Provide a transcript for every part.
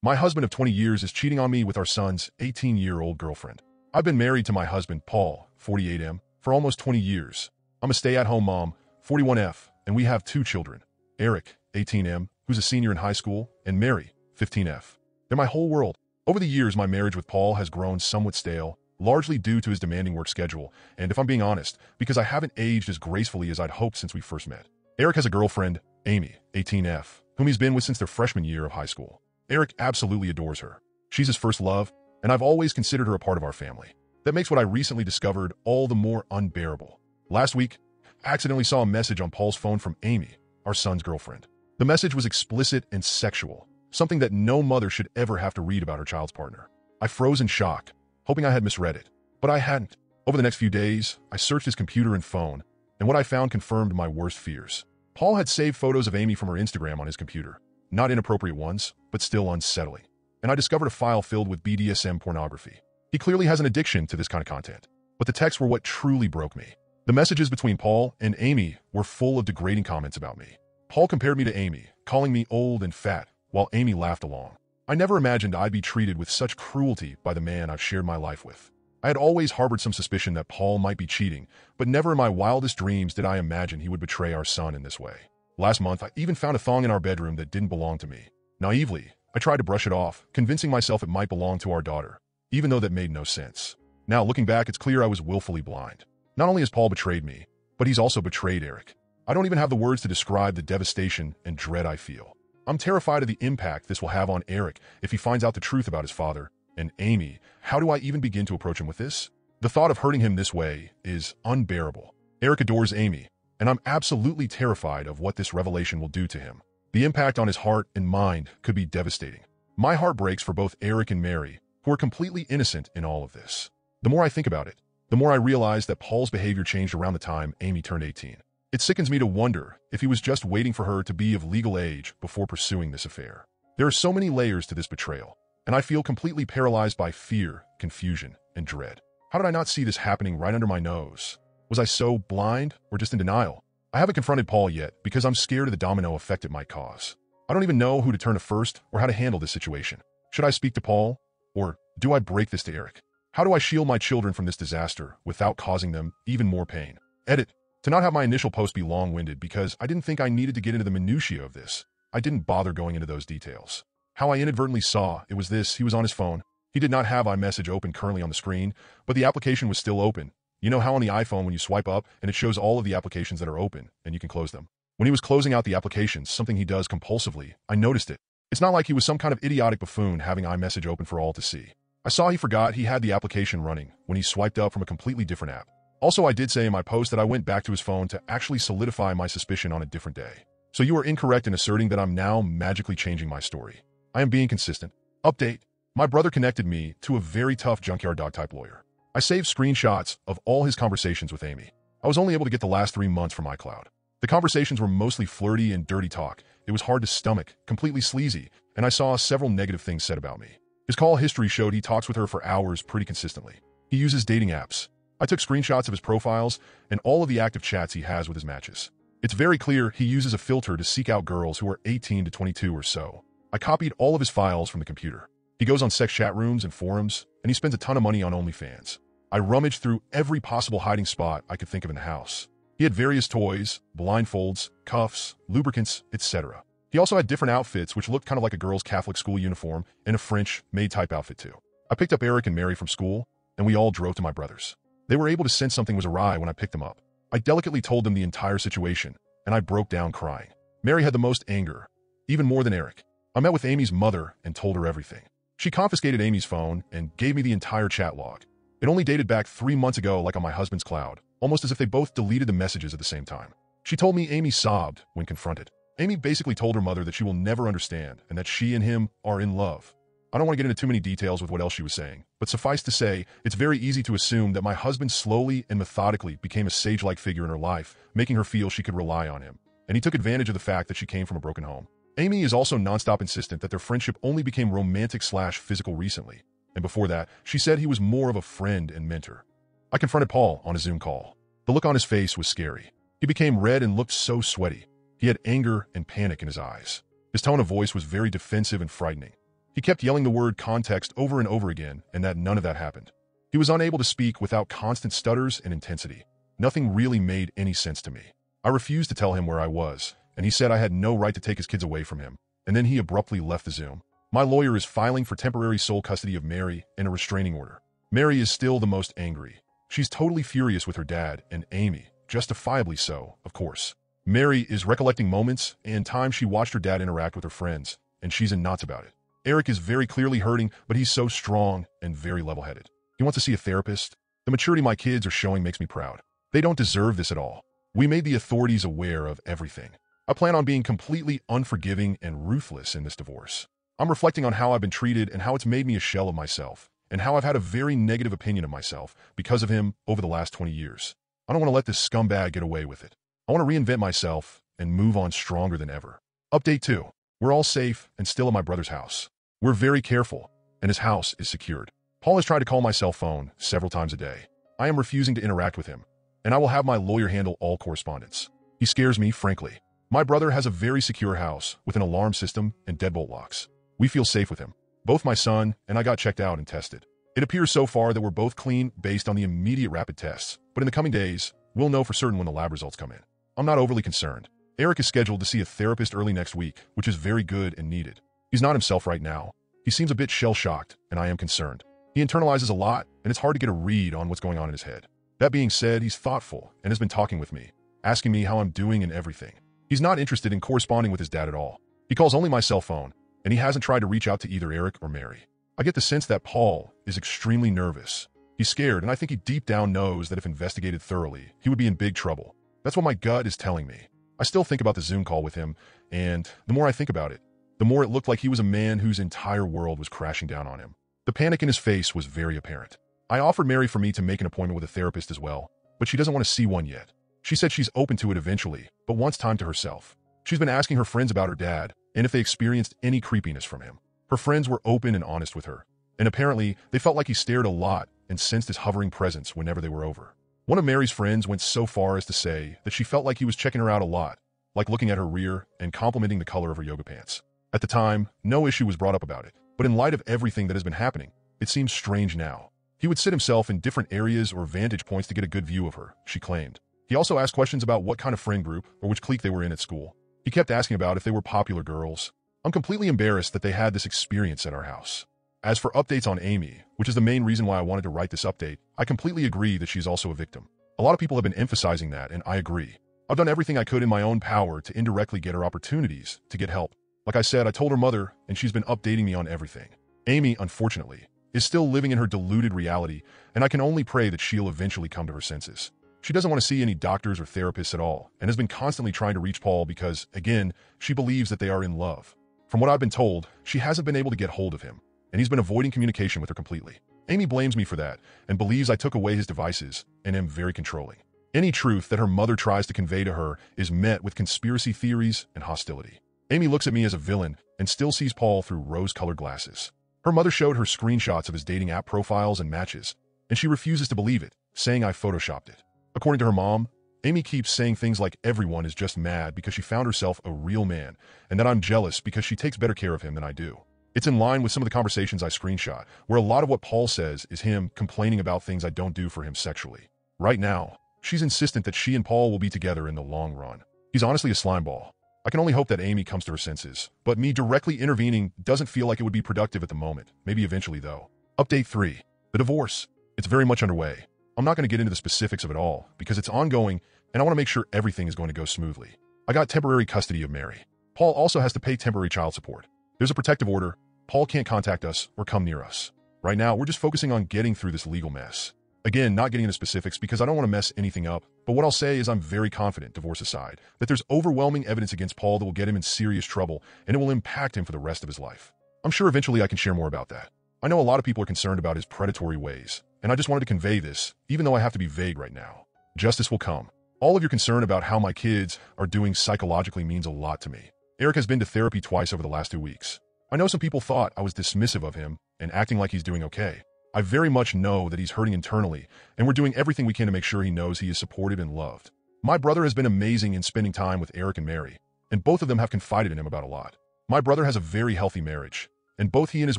My husband of 20 years is cheating on me with our son's 18-year-old girlfriend. I've been married to my husband, Paul, 48M, for almost 20 years. I'm a stay-at-home mom, 41F, and we have two children. Eric, 18M, who's a senior in high school, and Mary, 15F. They're my whole world. Over the years, my marriage with Paul has grown somewhat stale, largely due to his demanding work schedule, and if I'm being honest, because I haven't aged as gracefully as I'd hoped since we first met. Eric has a girlfriend, Amy, 18F, whom he's been with since their freshman year of high school. Eric absolutely adores her. She's his first love, and I've always considered her a part of our family. That makes what I recently discovered all the more unbearable. Last week, I accidentally saw a message on Paul's phone from Amy, our son's girlfriend. The message was explicit and sexual, something that no mother should ever have to read about her child's partner. I froze in shock, hoping I had misread it, but I hadn't. Over the next few days, I searched his computer and phone, and what I found confirmed my worst fears. Paul had saved photos of Amy from her Instagram on his computer. Not inappropriate ones, but still unsettling. And I discovered a file filled with BDSM pornography. He clearly has an addiction to this kind of content. But the texts were what truly broke me. The messages between Paul and Amy were full of degrading comments about me. Paul compared me to Amy, calling me old and fat, while Amy laughed along. I never imagined I'd be treated with such cruelty by the man I've shared my life with. I had always harbored some suspicion that Paul might be cheating, but never in my wildest dreams did I imagine he would betray our son in this way. Last month, I even found a thong in our bedroom that didn't belong to me. Naively, I tried to brush it off, convincing myself it might belong to our daughter, even though that made no sense. Now, looking back, it's clear I was willfully blind. Not only has Paul betrayed me, but he's also betrayed Eric. I don't even have the words to describe the devastation and dread I feel. I'm terrified of the impact this will have on Eric if he finds out the truth about his father. And Amy, how do I even begin to approach him with this? The thought of hurting him this way is unbearable. Eric adores Amy, and I'm absolutely terrified of what this revelation will do to him. The impact on his heart and mind could be devastating. My heart breaks for both Eric and Mary, who are completely innocent in all of this. The more I think about it, the more I realize that Paul's behavior changed around the time Amy turned 18. It sickens me to wonder if he was just waiting for her to be of legal age before pursuing this affair. There are so many layers to this betrayal, and I feel completely paralyzed by fear, confusion, and dread. How did I not see this happening right under my nose? Was I so blind or just in denial? I haven't confronted Paul yet because I'm scared of the domino effect it might cause. I don't even know who to turn to first or how to handle this situation. Should I speak to Paul? Or do I break this to Eric? How do I shield my children from this disaster without causing them even more pain? Edit. To not have my initial post be long-winded because I didn't think I needed to get into the minutiae of this. I didn't bother going into those details. How I inadvertently saw it was this: he was on his phone. He did not have iMessage open currently on the screen, but the application was still open. You know how on the iPhone when you swipe up and it shows all of the applications that are open and you can close them? When he was closing out the applications, something he does compulsively, I noticed it. It's not like he was some kind of idiotic buffoon having iMessage open for all to see. I saw he forgot he had the application running when he swiped up from a completely different app. Also, I did say in my post that I went back to his phone to actually solidify my suspicion on a different day. So you are incorrect in asserting that I'm now magically changing my story. I am being consistent. Update. My brother connected me to a very tough junkyard dog type lawyer. I saved screenshots of all his conversations with Amy. I was only able to get the last 3 months from iCloud. The conversations were mostly flirty and dirty talk. It was hard to stomach, completely sleazy, and I saw several negative things said about me. His call history showed he talks with her for hours pretty consistently. He uses dating apps. I took screenshots of his profiles and all of the active chats he has with his matches. It's very clear he uses a filter to seek out girls who are 18 to 22 or so. I copied all of his files from the computer. He goes on sex chat rooms and forums, and he spends a ton of money on OnlyFans. I rummaged through every possible hiding spot I could think of in the house. He had various toys, blindfolds, cuffs, lubricants, etc. He also had different outfits which looked kind of like a girl's Catholic school uniform and a French maid-type outfit too. I picked up Eric and Mary from school, and we all drove to my brother's. They were able to sense something was awry when I picked them up. I delicately told them the entire situation, and I broke down crying. Mary had the most anger, even more than Eric. I met with Amy's mother and told her everything. She confiscated Amy's phone and gave me the entire chat log. It only dated back 3 months ago, like on my husband's cloud, almost as if they both deleted the messages at the same time. She told me Amy sobbed when confronted. Amy basically told her mother that she will never understand and that she and him are in love. I don't want to get into too many details with what else she was saying, but suffice to say, it's very easy to assume that my husband slowly and methodically became a sage-like figure in her life, making her feel she could rely on him. And he took advantage of the fact that she came from a broken home. Amy is also nonstop insistent that their friendship only became romantic/physical recently, and before that, she said he was more of a friend and mentor. I confronted Paul on a Zoom call. The look on his face was scary. He became red and looked so sweaty. He had anger and panic in his eyes. His tone of voice was very defensive and frightening. He kept yelling the word context over and over again, and that none of that happened. He was unable to speak without constant stutters and intensity. Nothing really made any sense to me. I refused to tell him where I was, and he said I had no right to take his kids away from him, and then he abruptly left the Zoom. My lawyer is filing for temporary sole custody of Mary and a restraining order. Mary is still the most angry. She's totally furious with her dad and Amy, justifiably so, of course. Mary is recollecting moments and times she watched her dad interact with her friends, and she's in knots about it. Eric is very clearly hurting, but he's so strong and very level-headed. He wants to see a therapist. The maturity my kids are showing makes me proud. They don't deserve this at all. We made the authorities aware of everything. I plan on being completely unforgiving and ruthless in this divorce. I'm reflecting on how I've been treated and how it's made me a shell of myself, and how I've had a very negative opinion of myself because of him over the last 20 years. I don't want to let this scumbag get away with it. I want to reinvent myself and move on stronger than ever. Update 2. We're all safe and still at my brother's house. We're very careful, and his house is secured. Paul has tried to call my cell phone several times a day. I am refusing to interact with him, and I will have my lawyer handle all correspondence. He scares me, frankly. My brother has a very secure house with an alarm system and deadbolt locks. We feel safe with him. Both my son and I got checked out and tested. It appears so far that we're both clean based on the immediate rapid tests, but in the coming days, we'll know for certain when the lab results come in. I'm not overly concerned. Eric is scheduled to see a therapist early next week, which is very good and needed. He's not himself right now. He seems a bit shell-shocked, and I am concerned. He internalizes a lot, and it's hard to get a read on what's going on in his head. That being said, he's thoughtful and has been talking with me, asking me how I'm doing and everything. He's not interested in corresponding with his dad at all. He calls only my cell phone, and he hasn't tried to reach out to either Eric or Mary. I get the sense that Paul is extremely nervous. He's scared, and I think he deep down knows that if investigated thoroughly, he would be in big trouble. That's what my gut is telling me. I still think about the Zoom call with him, and the more I think about it, the more it looked like he was a man whose entire world was crashing down on him. The panic in his face was very apparent. I offered Mary for me to make an appointment with a therapist as well, but she doesn't want to see one yet. She said she's open to it eventually, but wants time to herself. She's been asking her friends about her dad, and if they experienced any creepiness from him. Her friends were open and honest with her, and apparently they felt like he stared a lot and sensed his hovering presence whenever they were over. One of Mary's friends went so far as to say that she felt like he was checking her out a lot, like looking at her rear and complimenting the color of her yoga pants. At the time, no issue was brought up about it, but in light of everything that has been happening, it seems strange now. He would sit himself in different areas or vantage points to get a good view of her, she claimed. He also asked questions about what kind of friend group or which clique they were in at school. He kept asking about if they were popular girls. I'm completely embarrassed that they had this experience at our house. As for updates on Amy, which is the main reason why I wanted to write this update, I completely agree that she's also a victim. A lot of people have been emphasizing that, and I agree. I've done everything I could in my own power to indirectly get her opportunities to get help. Like I said, I told her mother, and she's been updating me on everything. Amy, unfortunately, is still living in her deluded reality, and I can only pray that she'll eventually come to her senses. She doesn't want to see any doctors or therapists at all, and has been constantly trying to reach Paul because, again, she believes that they are in love. From what I've been told, she hasn't been able to get hold of him, and he's been avoiding communication with her completely. Amy blames me for that, and believes I took away his devices, and am very controlling. Any truth that her mother tries to convey to her is met with conspiracy theories and hostility. Amy looks at me as a villain, and still sees Paul through rose-colored glasses. Her mother showed her screenshots of his dating app profiles and matches, and she refuses to believe it, saying I photoshopped it. According to her mom, Amy keeps saying things like everyone is just mad because she found herself a real man, and that I'm jealous because she takes better care of him than I do. It's in line with some of the conversations I screenshot, where a lot of what Paul says is him complaining about things I don't do for him sexually. Right now, she's insistent that she and Paul will be together in the long run. He's honestly a slimeball. I can only hope that Amy comes to her senses, but me directly intervening doesn't feel like it would be productive at the moment, maybe eventually though. Update 3. The divorce. It's very much underway. I'm not going to get into the specifics of it all, because it's ongoing, and I want to make sure everything is going to go smoothly. I got temporary custody of Mary. Paul also has to pay temporary child support. There's a protective order. Paul can't contact us or come near us. Right now, we're just focusing on getting through this legal mess. Again, not getting into specifics because I don't want to mess anything up, but what I'll say is I'm very confident, divorce aside, that there's overwhelming evidence against Paul that will get him in serious trouble, and it will impact him for the rest of his life. I'm sure eventually I can share more about that. I know a lot of people are concerned about his predatory ways, and I just wanted to convey this, even though I have to be vague right now. Justice will come. All of your concern about how my kids are doing psychologically means a lot to me. Eric has been to therapy twice over the last 2 weeks. I know some people thought I was dismissive of him and acting like he's doing okay. I very much know that he's hurting internally, and we're doing everything we can to make sure he knows he is supported and loved. My brother has been amazing in spending time with Eric and Mary, and both of them have confided in him about a lot. My brother has a very healthy marriage, and both he and his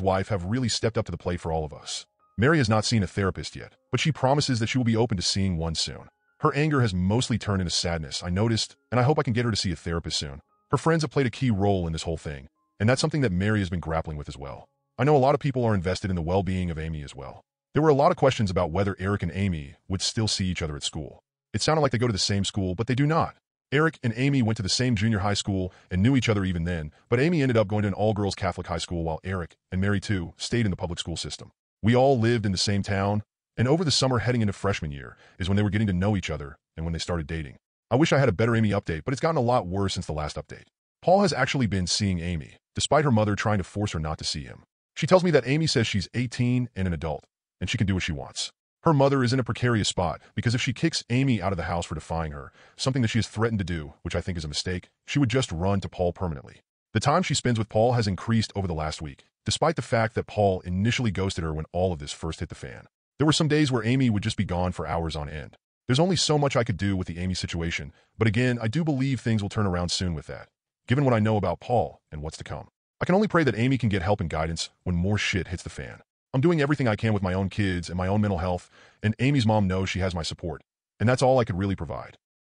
wife have really stepped up to the plate for all of us. Mary has not seen a therapist yet, but she promises that she will be open to seeing one soon. Her anger has mostly turned into sadness, I noticed, and I hope I can get her to see a therapist soon. Her friends have played a key role in this whole thing, and that's something that Mary has been grappling with as well. I know a lot of people are invested in the well-being of Amy as well. There were a lot of questions about whether Eric and Amy would still see each other at school. It sounded like they go to the same school, but they do not. Eric and Amy went to the same junior high school and knew each other even then, but Amy ended up going to an all-girls Catholic high school while Eric, and Mary too, stayed in the public school system. We all lived in the same town, and over the summer heading into freshman year is when they were getting to know each other and when they started dating. I wish I had a better Amy update, but it's gotten a lot worse since the last update. Paul has actually been seeing Amy, despite her mother trying to force her not to see him. She tells me that Amy says she's 18 and an adult, and she can do what she wants. Her mother is in a precarious spot because if she kicks Amy out of the house for defying her, something that she has threatened to do, which I think is a mistake, she would just run to Paul permanently. The time she spends with Paul has increased over the last week, despite the fact that Paul initially ghosted her when all of this first hit the fan. There were some days where Amy would just be gone for hours on end. There's only so much I could do with the Amy situation, but again, I do believe things will turn around soon with that, given what I know about Paul and what's to come. I can only pray that Amy can get help and guidance when more shit hits the fan. I'm doing everything I can with my own kids and my own mental health, and Amy's mom knows she has my support, and that's all I could really provide.